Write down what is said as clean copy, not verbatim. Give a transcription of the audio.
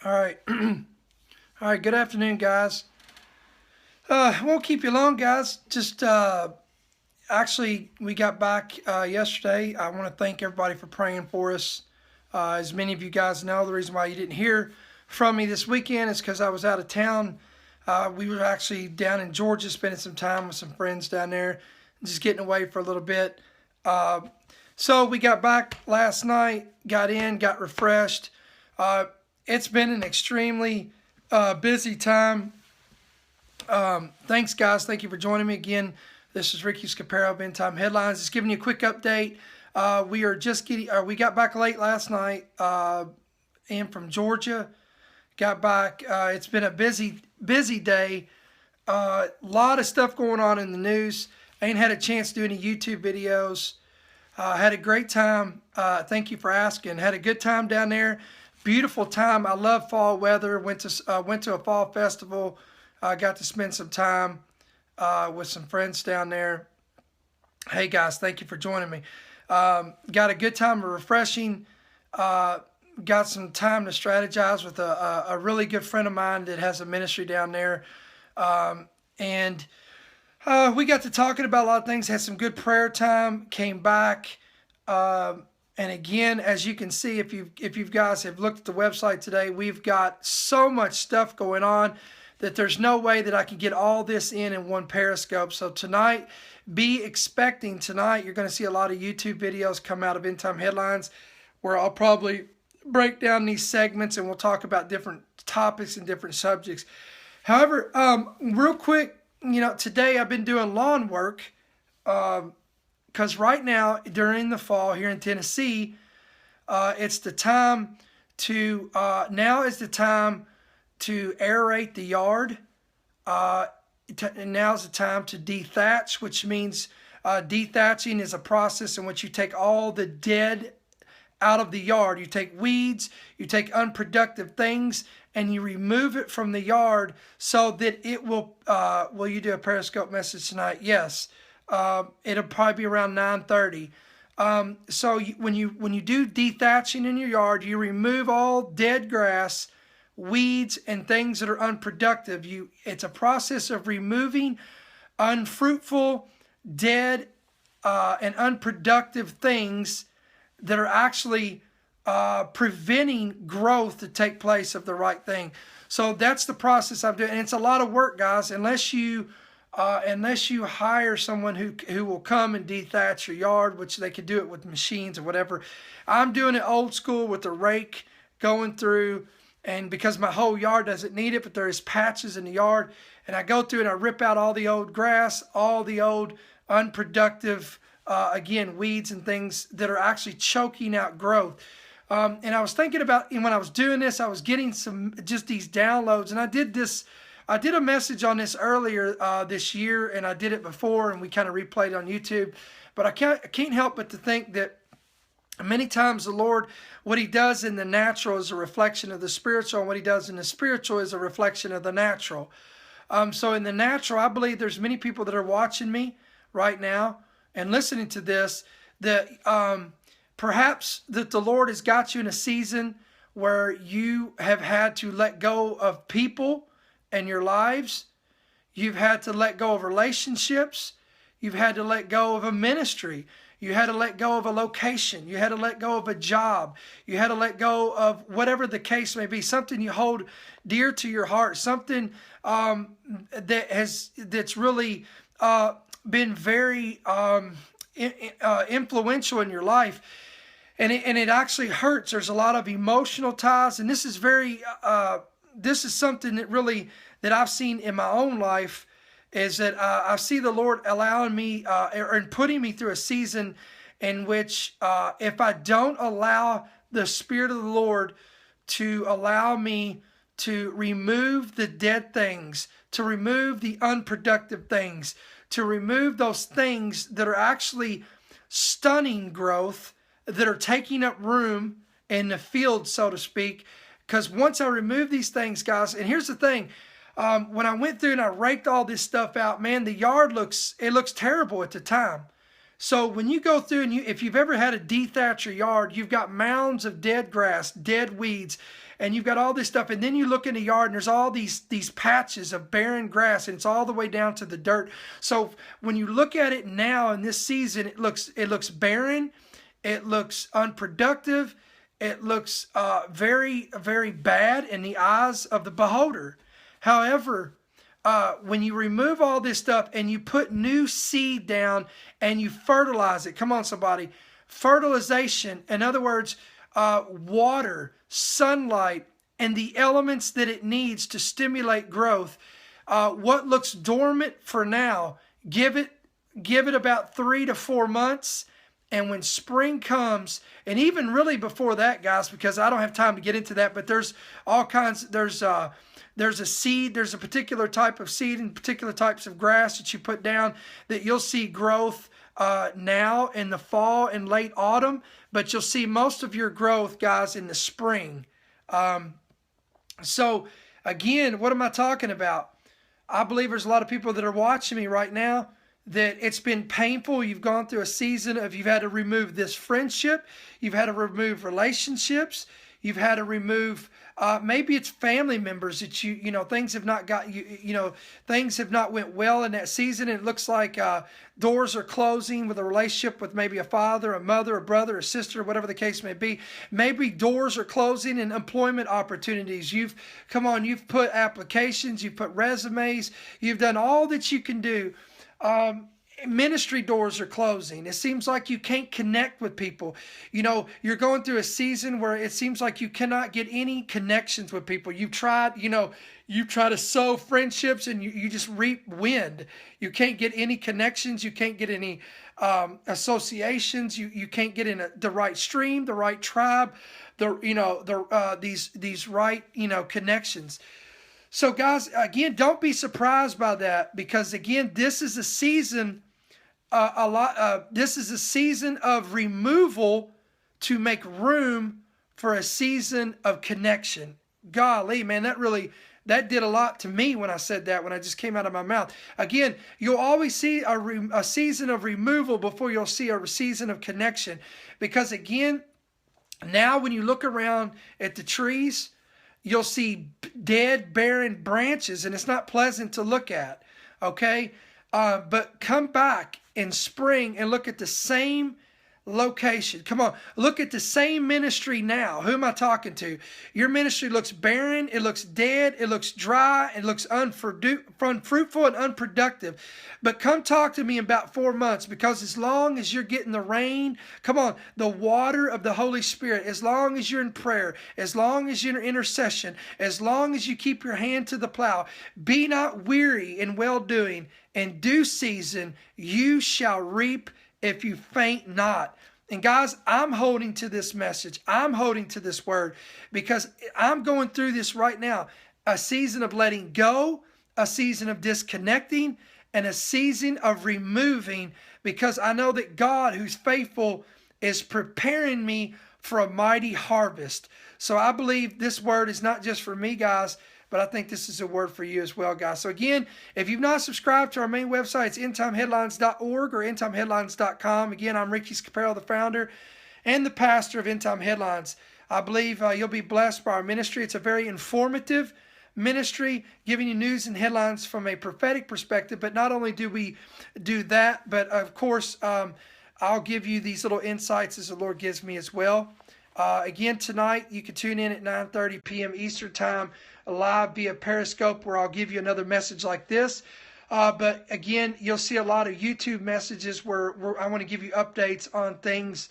All right. All right. Good afternoon, guys. Won't keep you long, guys. Just actually, we got back yesterday. I want to thank everybody for praying for us. As many of you guys know, the reason why you didn't hear from me this weekend is because I was out of town. We were actually down in Georgia spending some time with some friends down there, just getting away for a little bit. So we got back last night, got in, got refreshed. It's been an extremely busy time. Thanks, guys. Thank you for joining me again. This is Ricky Scaparo of End Time Headlines. Just giving you a quick update. We are just getting. We got back late last night. In from Georgia. Got back. It's been a busy day. Lot of stuff going on in the news. I ain't had a chance to do any YouTube videos. Had a great time. Thank you for asking. Had a good time down there. Beautiful time. I love fall weather. Went to a fall festival. Got to spend some time with some friends down there. Hey guys, thank you for joining me. Got a good time of refreshing. Got some time to strategize with a really good friend of mine that has a ministry down there. And we got to talking about a lot of things. Had some good prayer time. Came back. And again, as you can see, if you guys have looked at the website today, we've got so much stuff going on that there's no way that I can get all this in one Periscope. So tonight, be expecting tonight, you're going to see a lot of YouTube videos come out of End Time Headlines where I'll probably break down these segments and we'll talk about different topics and different subjects. However, real quick, today I've been doing lawn work because right now, during the fall here in Tennessee, it's the time to, now is the time to aerate the yard. And now's the time to dethatch, which means dethatching is a process in which you take all the dead out of the yard. You take weeds, you take unproductive things, and you remove it from the yard so that it will you do a Periscope message tonight? Yes. It'll probably be around 9:30. So when you do dethatching in your yard, you remove all dead grass, weeds, and things that are unproductive. It's a process of removing unfruitful, dead, and unproductive things that are actually preventing growth to take place of the right thing. So that's the process I'm doing, and it's a lot of work, guys. Unless you hire someone who will come and dethatch your yard, which they could do it with machines or whatever. I'm doing it old school with a rake, going through. And because my whole yard doesn't need it, but there is patches in the yard, and I go through and I rip out all the old grass, all the old unproductive, again, weeds and things that are actually choking out growth. And I was thinking about, when I was doing this, I was getting just these downloads, and I did a message on this earlier this year, and I did it before, and we kind of replayed it on YouTube. But I can't help but to think that many times the Lord, what he does in the natural is a reflection of the spiritual, and what he does in the spiritual is a reflection of the natural. So in the natural, I believe there's many people that are watching me right now and listening to this, that perhaps that the Lord has got you in a season where you have had to let go of people in your lives. You've had to let go of relationships. You've had to let go of a ministry. You had to let go of a location. You had to let go of a job. You had to let go of whatever the case may be, something you hold dear to your heart, something that's really been very influential in your life. And it actually hurts. There's a lot of emotional ties, and this is something that I've seen in my own life, is that I see the Lord allowing me and putting me through a season in which if I don't allow the Spirit of the Lord to allow me to remove the dead things, to remove the unproductive things, to remove those things that are actually stunning growth, that are taking up room in the field, so to speak. Because once I remove these things, guys, and here's the thing, when I went through and I raked all this stuff out, man, the yard looks terrible at the time. So when you go through and if you've ever had a dethatch your yard, you've got mounds of dead grass, dead weeds, and you've got all this stuff. And then you look in the yard and there's all these patches of barren grass, and it's all the way down to the dirt. So when you look at it now in this season, it looks barren, it looks unproductive, it looks very, very bad in the eyes of the beholder. However, when you remove all this stuff and you put new seed down and you fertilize it, come on somebody, fertilization, in other words, water, sunlight, and the elements that it needs to stimulate growth. What looks dormant for now, give it about 3 to 4 months. And when spring comes, and even really before that, guys, because I don't have time to get into that, but there's all kinds, there's a seed, there's a particular type of seed and particular types of grass that you put down that you'll see growth now in the fall and late autumn, but you'll see most of your growth, guys, in the spring. So again, what am I talking about? I believe there's a lot of people that are watching me right now that it's been painful. You've gone through a season of, you've had to remove this friendship, you've had to remove relationships, you've had to remove maybe it's family members that things have not got things have not went well in that season. And it looks like doors are closing with a relationship with maybe a father, a mother, a brother, a sister, whatever the case may be. Maybe doors are closing in employment opportunities. You've put applications, you've put resumes, you've done all that you can do. Ministry doors are closing. It seems like you can't connect with people. You're going through a season where it seems like you cannot get any connections with people. You've tried, you try to sow friendships and you just reap wind. You can't get any connections. You can't get any associations. You can't get in the right stream, the right tribe, these right, connections. So guys, again, don't be surprised by that, because again, this is a season, this is a season of removal to make room for a season of connection. Golly, man, that did a lot to me when I said that, when I just came out of my mouth. Again, you'll always see a season of removal before you'll see a season of connection, because again, now when you look around at the trees, you'll see dead, barren branches, and it's not pleasant to look at, okay? But come back in spring and look at the same location. Come on, look at the same ministry now. Who am I talking to? Your ministry looks barren, it looks dead, it looks dry, it looks unfruitful and unproductive. But come talk to me in about 4 months, because as long as you're getting the rain, come on, the water of the Holy Spirit, as long as you're in prayer, as long as you're in intercession, as long as you keep your hand to the plow, be not weary in well-doing. In due season you shall reap if you faint not. And guys, I'm holding to this message. I'm holding to this word, because I'm going through this right now. A season of letting go, a season of disconnecting, and a season of removing, because I know that God, who's faithful, is preparing me for a mighty harvest. So I believe this word is not just for me, guys, but I think this is a word for you as well, guys. So again, if you've not subscribed to our main website, it's endtimeheadlines.org or endtimeheadlines.com. Again, I'm Ricky Scaparo, the founder and the pastor of End Time Headlines. I believe you'll be blessed by our ministry. It's a very informative ministry, giving you news and headlines from a prophetic perspective. But not only do we do that, but of course, I'll give you these little insights as the Lord gives me as well. Again, tonight, you can tune in at 9:30 p.m. Eastern Time, live via Periscope, where I'll give you another message like this. But again, you'll see a lot of YouTube messages where I want to give you updates on things